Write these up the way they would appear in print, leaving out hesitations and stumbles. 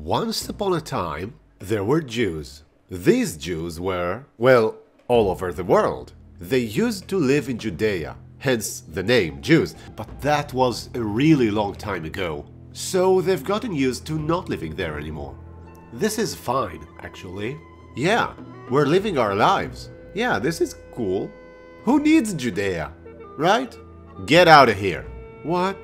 Once upon a time, there were Jews. These Jews were, well, all over the world. They used to live in Judea, hence the name Jews, but that was a really long time ago. So they've gotten used to not living there anymore. This is fine, actually. Yeah, we're living our lives. Yeah, this is cool. Who needs Judea, right? Get out of here. What?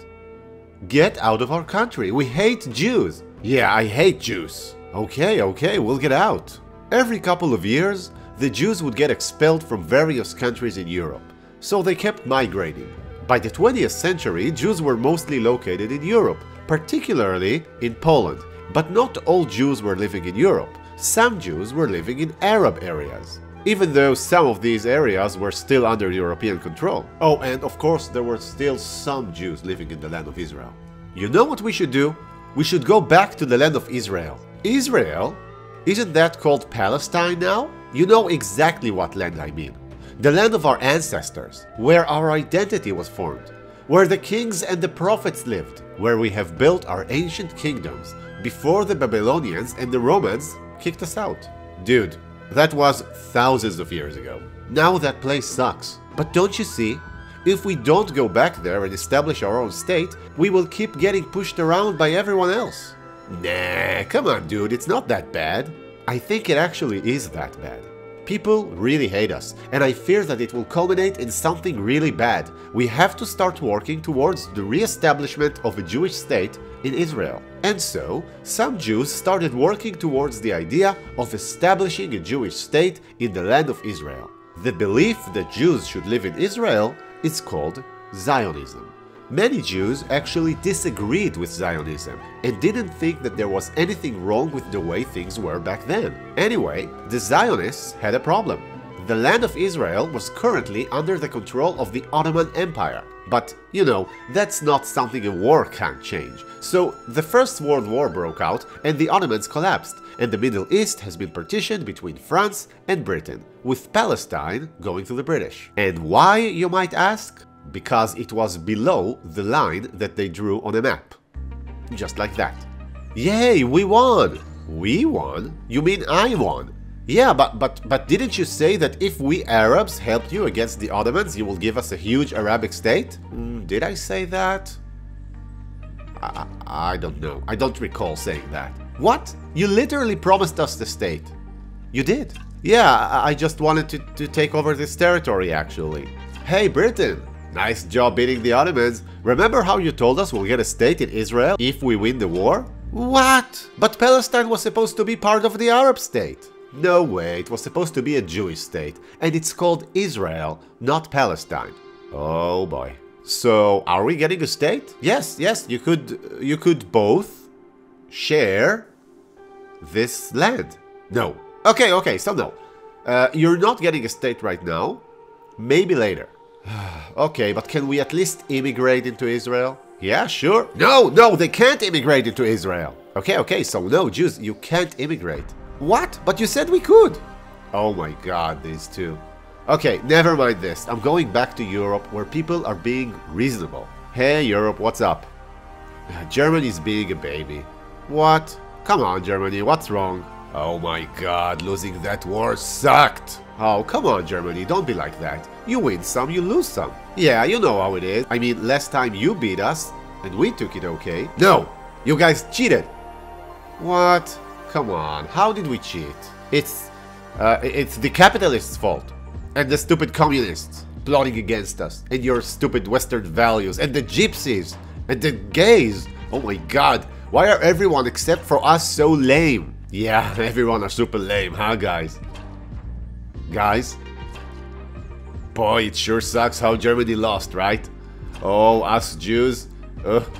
Get out of our country. We hate Jews. Yeah, I hate Jews. Okay, we'll get out. Every couple of years, the Jews would get expelled from various countries in Europe, so they kept migrating. By the 20th century, Jews were mostly located in Europe, particularly in Poland. But not all Jews were living in Europe. Some Jews were living in Arab areas, even though some of these areas were still under European control. Oh, and of course there were still some Jews living in the land of Israel. You know what we should do? We should go back to the land of Israel. Israel? Isn't that called Palestine now? You know exactly what land I mean. The land of our ancestors, where our identity was formed, where the kings and the prophets lived, where we have built our ancient kingdoms before the Babylonians and the Romans kicked us out. Dude, that was thousands of years ago. Now that place sucks. But don't you see? If we don't go back there and establish our own state, we will keep getting pushed around by everyone else. Nah, come on dude, it's not that bad. I think it actually is that bad. People really hate us, and I fear that it will culminate in something really bad. We have to start working towards the re-establishment of a Jewish state in Israel. And so, some Jews started working towards the idea of establishing a Jewish state in the land of Israel. The belief that Jews should live in Israel is called Zionism. Many Jews actually disagreed with Zionism and didn't think that there was anything wrong with the way things were back then. Anyway, the Zionists had a problem. The land of Israel was currently under the control of the Ottoman Empire. But, you know, that's not something a war can't change. So, the First World War broke out and the Ottomans collapsed, and the Middle East has been partitioned between France and Britain, with Palestine going to the British. And why, you might ask? Because it was below the line that they drew on a map. Just like that. Yay, we won! We won? You mean I won? Yeah, but didn't you say that if we Arabs helped you against the Ottomans, you will give us a huge Arabic state? Did I say that? I don't know. I don't recall saying that. What? You literally promised us the state. You did? Yeah, I just wanted to take over this territory, actually. Hey, Britain! Nice job beating the Ottomans. Remember how you told us we'll get a state in Israel if we win the war? What? But Palestine was supposed to be part of the Arab state. No way, it was supposed to be a Jewish state, and it's called Israel, not Palestine. Oh boy. So, are we getting a state? Yes, you could both share this land. No. Okay, so no. You're not getting a state right now. Maybe later. Okay, but can we at least immigrate into Israel? Yeah, sure. No, they can't immigrate into Israel. Okay, so no, Jews, you can't immigrate. What? But you said we could. Oh my god, these two. Okay, never mind this. I'm going back to Europe where people are being reasonable. Hey Europe, what's up? Germany's being a baby. What? Come on, Germany, what's wrong? Oh my god, losing that war sucked. Oh, come on, Germany, don't be like that. You win some, you lose some. Yeah, you know how it is. I mean, last time you beat us, and we took it okay. No, you guys cheated. What? Come on, how did we cheat? It's the capitalists' fault. And the stupid communists plotting against us. And your stupid Western values. And the gypsies. And the gays. Oh my god, why are everyone except for us so lame? Yeah, everyone are super lame, huh guys? Guys? Boy, it sure sucks how Germany lost, right? Oh, us Jews.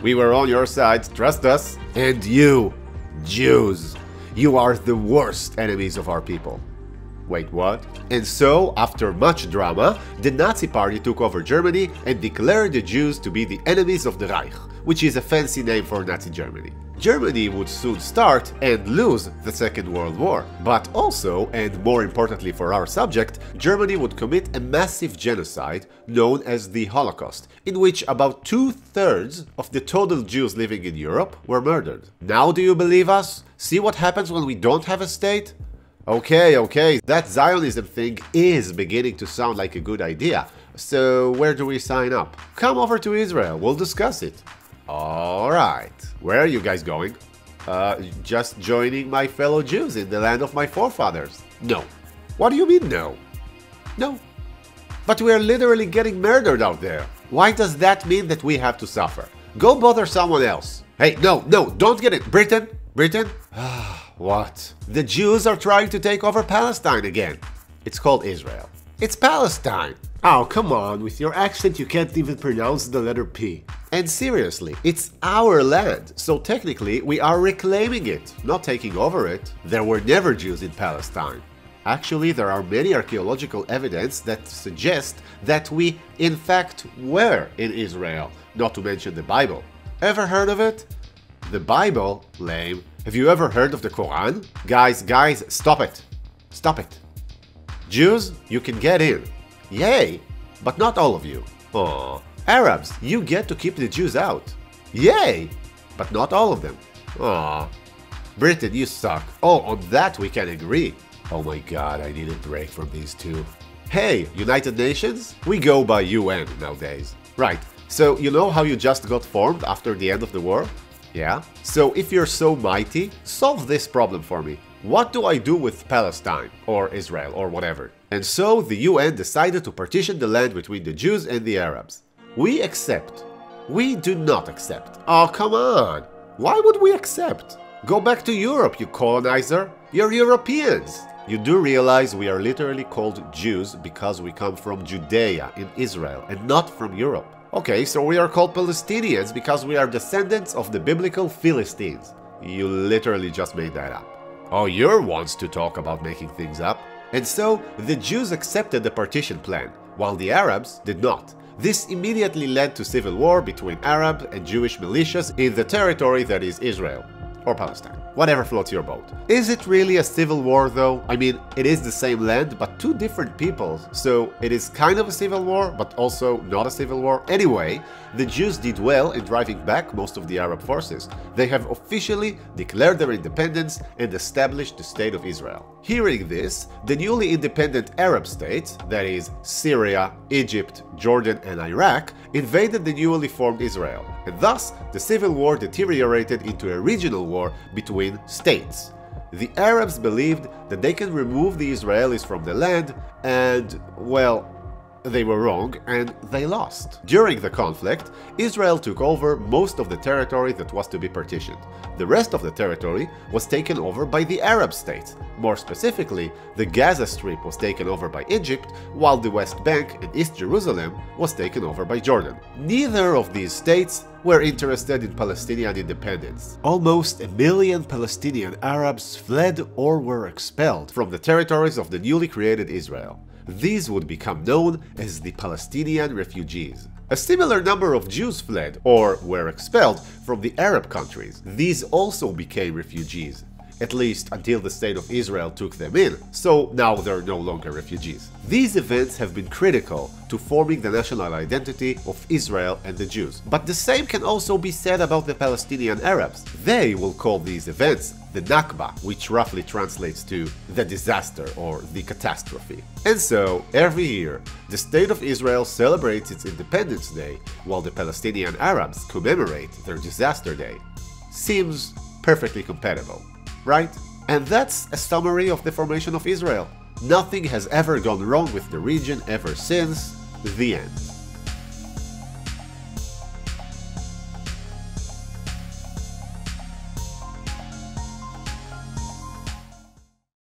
We were on your side, trust us. And you, Jews, you are the worst enemies of our people. Wait, what? And so, after much drama, the Nazi party took over Germany and declared the Jews to be the enemies of the Reich, which is a fancy name for Nazi Germany. Germany would soon start and lose the Second World War. But also, and more importantly for our subject, Germany would commit a massive genocide known as the Holocaust, in which about 2/3 of the total Jews living in Europe were murdered. Now do you believe us? See what happens when we don't have a state? Okay, that Zionism thing is beginning to sound like a good idea. So where do we sign up? Come over to Israel, we'll discuss it. Alright, where are you guys going? Just joining my fellow Jews in the land of my forefathers. No. What do you mean no? No. But we are literally getting murdered out there. Why does that mean that we have to suffer? Go bother someone else. Hey, no, don't get it. Britain? What? The Jews are trying to take over Palestine again. It's called Israel. It's Palestine. Oh, come on, with your accent you can't even pronounce the letter P. And seriously, it's our land, so technically we are reclaiming it, not taking over it. There were never Jews in Palestine. Actually, there are many archaeological evidence that suggest that we, in fact, were in Israel, not to mention the Bible. Ever heard of it? The Bible? Lame. Have you ever heard of the Quran? Guys, stop it. Stop it. Jews, you can get in. Yay! But not all of you. Aww. Arabs, you get to keep the Jews out. Yay! But not all of them. Aww. Britain, you suck. Oh, on that we can agree. Oh my god, I need a break from these two. Hey, United Nations? We go by UN nowadays. Right, so you know how you just got formed after the end of the war? Yeah? So if you're so mighty, solve this problem for me. What do I do with Palestine, or Israel, or whatever? And so the UN decided to partition the land between the Jews and the Arabs. We accept. We do not accept. Oh, come on. Why would we accept? Go back to Europe, you colonizer. You're Europeans. You do realize we are literally called Jews because we come from Judea in Israel and not from Europe. Okay, so we are called Palestinians because we are descendants of the biblical Philistines. You literally just made that up. Oh, you're ones to talk about making things up. And so, the Jews accepted the partition plan, while the Arabs did not. This immediately led to civil war between Arab and Jewish militias in the territory that is Israel. Or Palestine. Whatever floats your boat. Is it really a civil war though? I mean, it is the same land, but two different peoples, so it is kind of a civil war, but also not a civil war. Anyway, the Jews did well in driving back most of the Arab forces. They have officially declared their independence and established the State of Israel. Hearing this, the newly independent Arab states, that is, Syria, Egypt, Jordan, and Iraq, invaded the newly formed Israel, and thus the civil war deteriorated into a regional war between states. The Arabs believed that they can remove the Israelis from the land, and, well, they were wrong and they lost. During the conflict, Israel took over most of the territory that was to be partitioned. The rest of the territory was taken over by the Arab states. More specifically, the Gaza Strip was taken over by Egypt, while the West Bank and East Jerusalem was taken over by Jordan. Neither of these states were interested in Palestinian independence. Almost 1 million Palestinian Arabs fled or were expelled from the territories of the newly created Israel. These would become known as the Palestinian refugees. A similar number of Jews fled or were expelled from the Arab countries. These also became refugees, at least until the State of Israel took them in, so now they're no longer refugees. These events have been critical to forming the national identity of Israel and the Jews. But the same can also be said about the Palestinian Arabs. They will call these events the Nakba, which roughly translates to the disaster or the catastrophe. And so, every year, the State of Israel celebrates its Independence Day, while the Palestinian Arabs commemorate their disaster day. Seems perfectly compatible, right? And that's a summary of the formation of Israel. Nothing has ever gone wrong with the region ever since. The end.